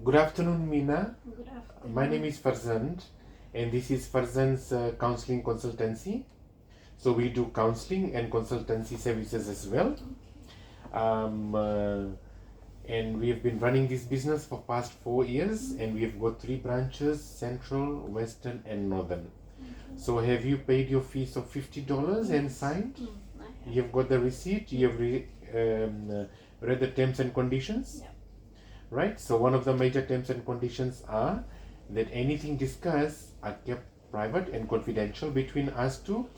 Good afternoon, Meena. Good My name afternoon. is Farzand, and this is Farzand's counseling consultancy. So we do counseling and consultancy services as well. Um, uh, and we have been running this business for past 4 years, and we have got 3 branches: Central, Western, and Northern. So have you paid your fees of $50 and signed? I have. You have got the receipt. You have read the terms and conditions. Yeah. Right? So one of the major terms and conditions are that anything discussed are kept private and confidential between us two.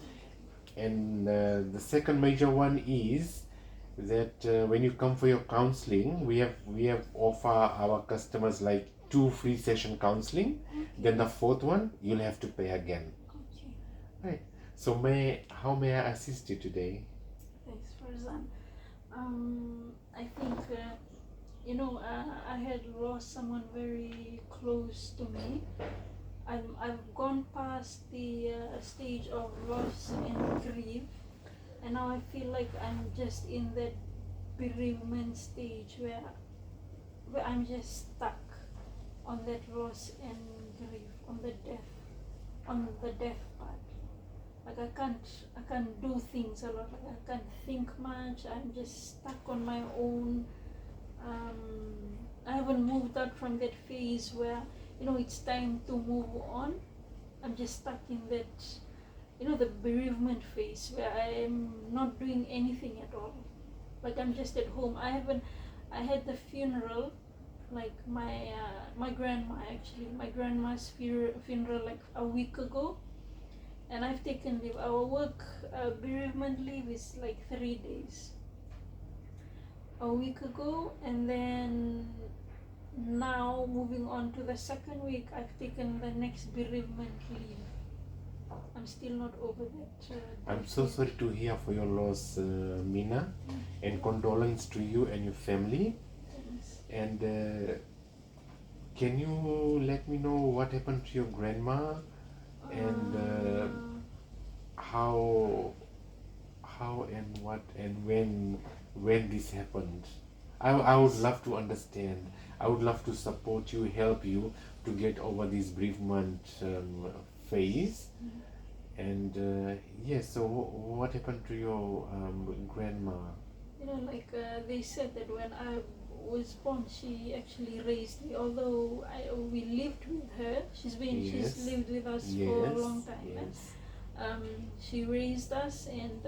And the second major one is that when you come for your counseling, we have offer our customers like 2 free session counseling. Then the fourth one you'll have to pay again. Okay. Right. So how may I assist you today? Thanks, Farzan. I think I had lost someone very close to me. I've gone past the stage of loss and grief, and now I feel like I'm just in that bereavement stage where I'm just stuck on that loss and grief, on the death part. Like I can't do things a lot. Like I can't think much. I'm just stuck on my own. I haven't moved out from that phase where it's time to move on. I'm just stuck in that the bereavement phase where I am not doing anything at all. Like I'm just at home. I had the funeral, like my grandma's funeral like a week ago, and I've taken leave. Our work bereavement leave is like 3 days. A week ago, and then now moving on to the second week, I've taken the next bereavement leave. I'm still not over that. I'm so sorry to hear for your loss, Meena, and condolence to you and your family. Thanks. And can you let me know what happened to your grandma and how and what and when this happened? I would love to understand. I would love to support you, help you to get over this bereavement phase. And yes, so what happened to your grandma? They said that when I was born, she actually raised me. Although we lived with her, she's Yes. lived with us for a Yes. long time. Yes. She raised us, and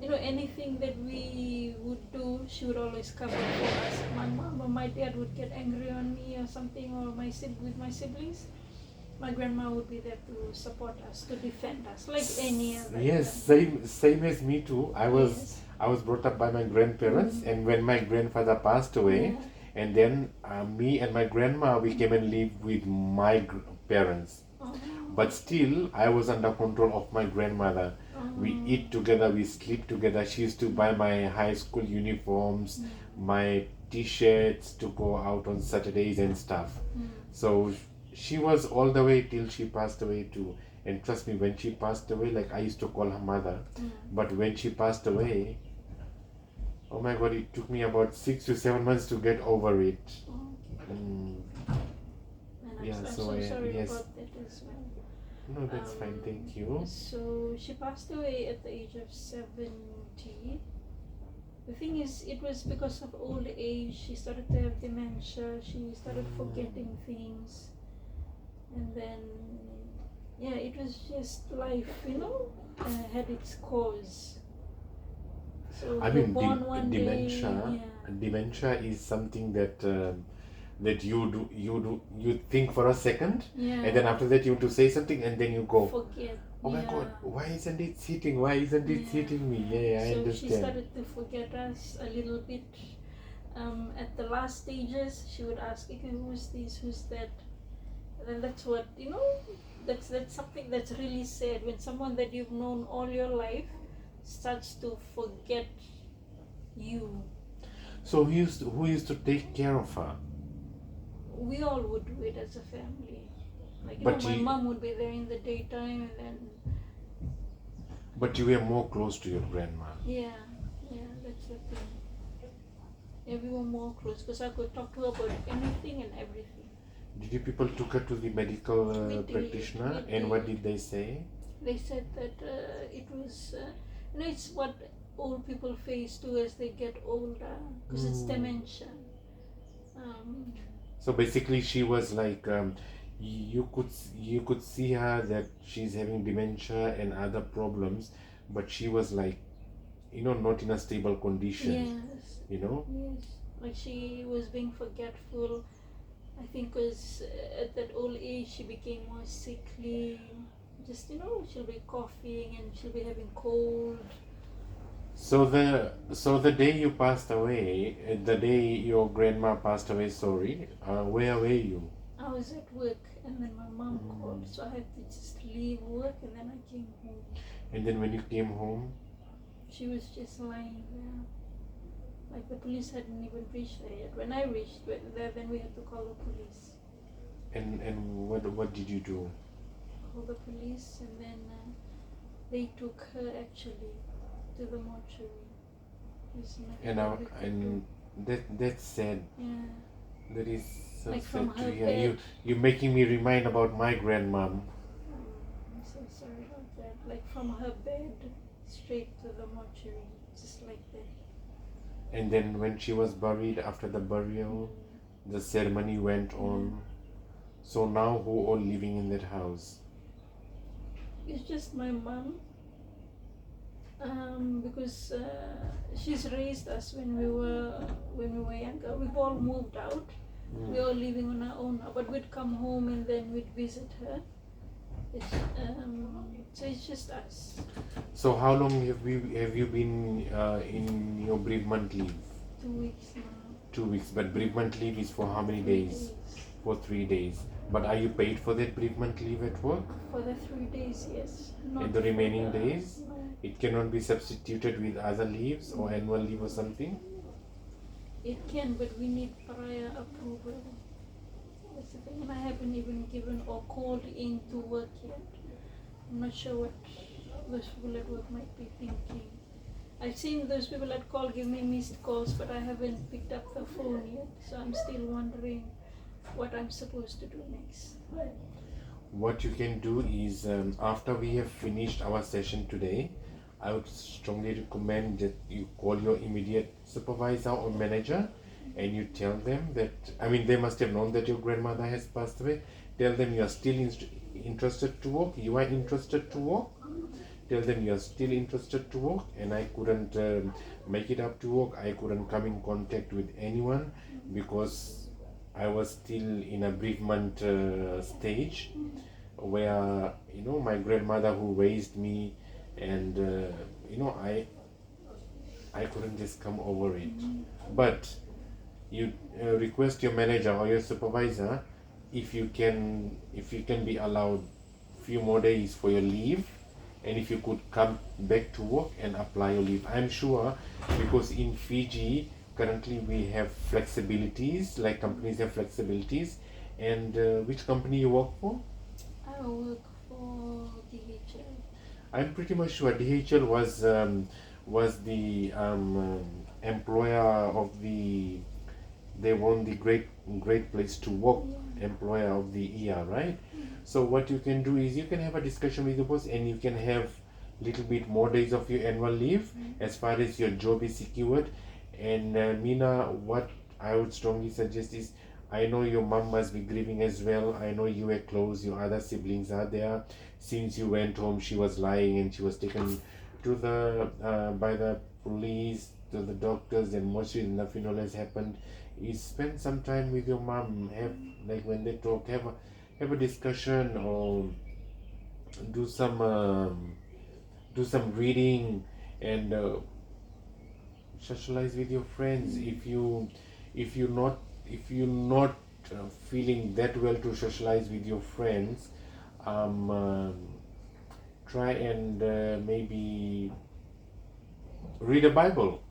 anything that we would do, she would always cover for us. My mom or my dad would get angry on me or something, or with my siblings. My grandma would be there to support us, to defend us, like any other. Yes, same as me too. I was brought up by my grandparents, and when my grandfather passed away, and then me and my grandma we came and lived with my parents. But still, I was under control of my grandmother. We eat together, we sleep together. She used to buy my high school uniforms, my t-shirts to go out on Saturdays and stuff. So she was all the way till she passed away too. And trust me, when she passed away, like I used to call her mother, but when she passed away, oh my God, it took me about 6 to 7 months to get over it. And I'm so sorry yes. about that as well. No, that's fine. Thank you. So she passed away at the age of 70. The thing is, it was because of old age. She started to have dementia. She started forgetting things, and then it was just life, had its cause. So I mean, dementia. Dementia is something that that you think for a second, and then after that you want to say something, and then you go, forget. Oh my God, why isn't it sitting? Why isn't it hitting me? Yeah, I So understand. she started to forget us a little bit. At the last stages, she would ask, okay, who's this, who's that? And that's what, that's something that's really sad when someone that you've known all your life starts to forget you. So who used to take care of her? We all would do it as a family. Like, my mom would be there in the daytime, and then. But you were more close to your grandma. Yeah, that's the thing. Yeah, we were more close because I could talk to her about anything and Did you people took her to the medical We did, practitioner, we and what did. did they say? They said that it was, it's what old people face too as they get older, because it's dementia. So basically, she was like, you could see her that she's having dementia and other problems, but she was like, not in a stable condition. Yes. Yes, Like she was being forgetful. I think because at that old age she became more sickly. Just she'll be coughing and she'll be having cold. So the day you passed away, the day your grandma passed away, sorry, where were you? I was at work and then my mom called, so I had to just leave work and then I came home. And then when you came home, she was just lying there. Like the police hadn't even reached there yet. When I reached there, then we had to call the police. and what did you do? Call the police, and then they took her actually to the mortuary. And that's sad. Yeah. That is so Like sad from to her hear. bed. You're making me remind about my grandmom. I'm so sorry about that. Like from her bed straight to the mortuary, just like that. And then when she was buried, after the burial, the ceremony went on. So now who all living in that house? It's just my mom. Because she's raised us when we were younger. We've all moved out. We're all living on our own now. But we'd come home and then we'd visit her. So it's just us. So how long have you been in your bereavement leave? 2 weeks now. 2 weeks, but bereavement leave is for how many days? For 3 days. But are you paid for that bereavement leave at work? For the 3 days, yes. And the remaining days? No. It cannot be substituted with other leaves or annual leave or something? It can, but we need prior approval. That's the thing. And I haven't even given or called in to work yet. I'm not sure what those people at work might be thinking. I've seen those people at call give me missed calls, but I haven't picked up the phone yet. So I'm still wondering what I'm supposed to do next. What you can do is, after we have finished our session today, I would strongly recommend that you call your immediate supervisor or manager and you tell them that, they must have known that your grandmother has passed away. Tell them you are still interested to work, you are interested to work. Tell them you are still interested to work, and I couldn't make it up to work. I couldn't come in contact with anyone because I was still in a bereavement stage where, my grandmother who raised me, and I couldn't just come over it. But you request your manager or your supervisor if you can be allowed few more days for your leave, and if you could come back to work and apply your leave. I'm sure, because in Fiji currently we have flexibilities, like companies have flexibilities. And which company you work for? I work for DHL. I'm pretty much sure DHL was the employer of the, they won the great place to work employer of the year, right? So what you can do is you can have a discussion with your boss, and you can have little bit more days of your annual leave as far as your job is secured. And Mina, what I would strongly suggest is, I know your mom must be grieving as well. I know you were close, your other siblings are there. Since you went home, she was lying and she was taken to the by the police, to the doctors, and mostly the funeral has happened. Is spend some time with your mom. Have, like, when they talk, have a discussion, or do some reading, and socialize with your friends. If you're not feeling that well to socialize with your friends, try and maybe read a Bible.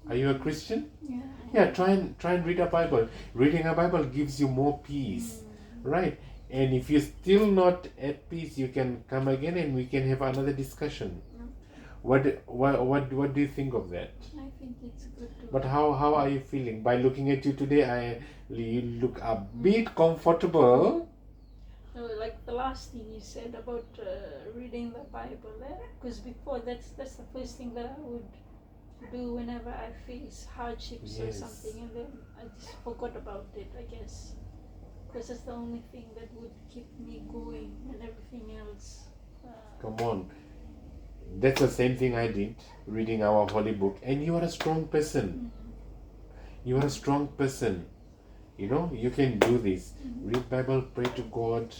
Are you a Christian? Yeah. Yeah, try and read a Bible. Reading a Bible gives you more peace, right? And if you're still not at peace, you can come again and we can have another discussion. What do you think of that? I think it's good to. But how are you feeling? By looking at you today, you look a bit comfortable. No, like the last thing you said about reading the Bible, because before that's the first thing that I would do whenever I face hardships or Yes. something, and then I just forgot about it, I guess, because that's the only thing that would keep me going, and everything else. Come on. That's the same thing I did, reading our holy book. And you are a strong person. You are a strong person. You know, you can do this. Read Bible, pray to God,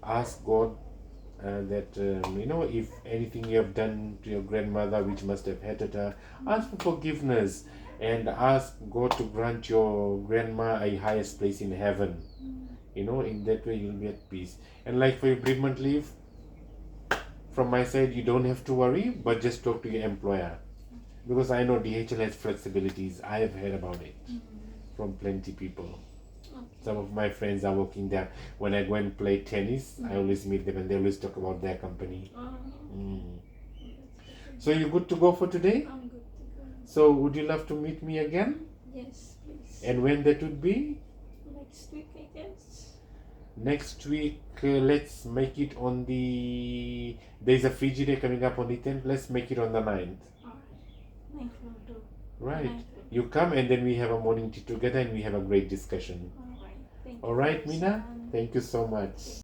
ask God that, if anything you have done to your grandmother which must have hurted her, ask for forgiveness and ask God to grant your grandma a highest place in heaven. In that way you'll be at peace. And like for your bereavement leave, from my side, you don't have to worry, but just talk to your employer. Because I know DHL has flexibilities. I have heard about it from plenty people. Some of my friends are working there. When I go and play tennis, I always meet them and they always talk about their company. So you're good to go for today? I'm good to go. So would you love to meet me again? Yes, please. And when that would be? Next week, I guess. Next week, let's make it on there's a Fiji Day coming up on the 10th. Let's make it on the 9th. Alright. 9th will do. Right. 9th will do. You come and then we have a morning tea together and we have a great discussion. Alright. Thank you. All right, Mina? Sam. Thank you so much.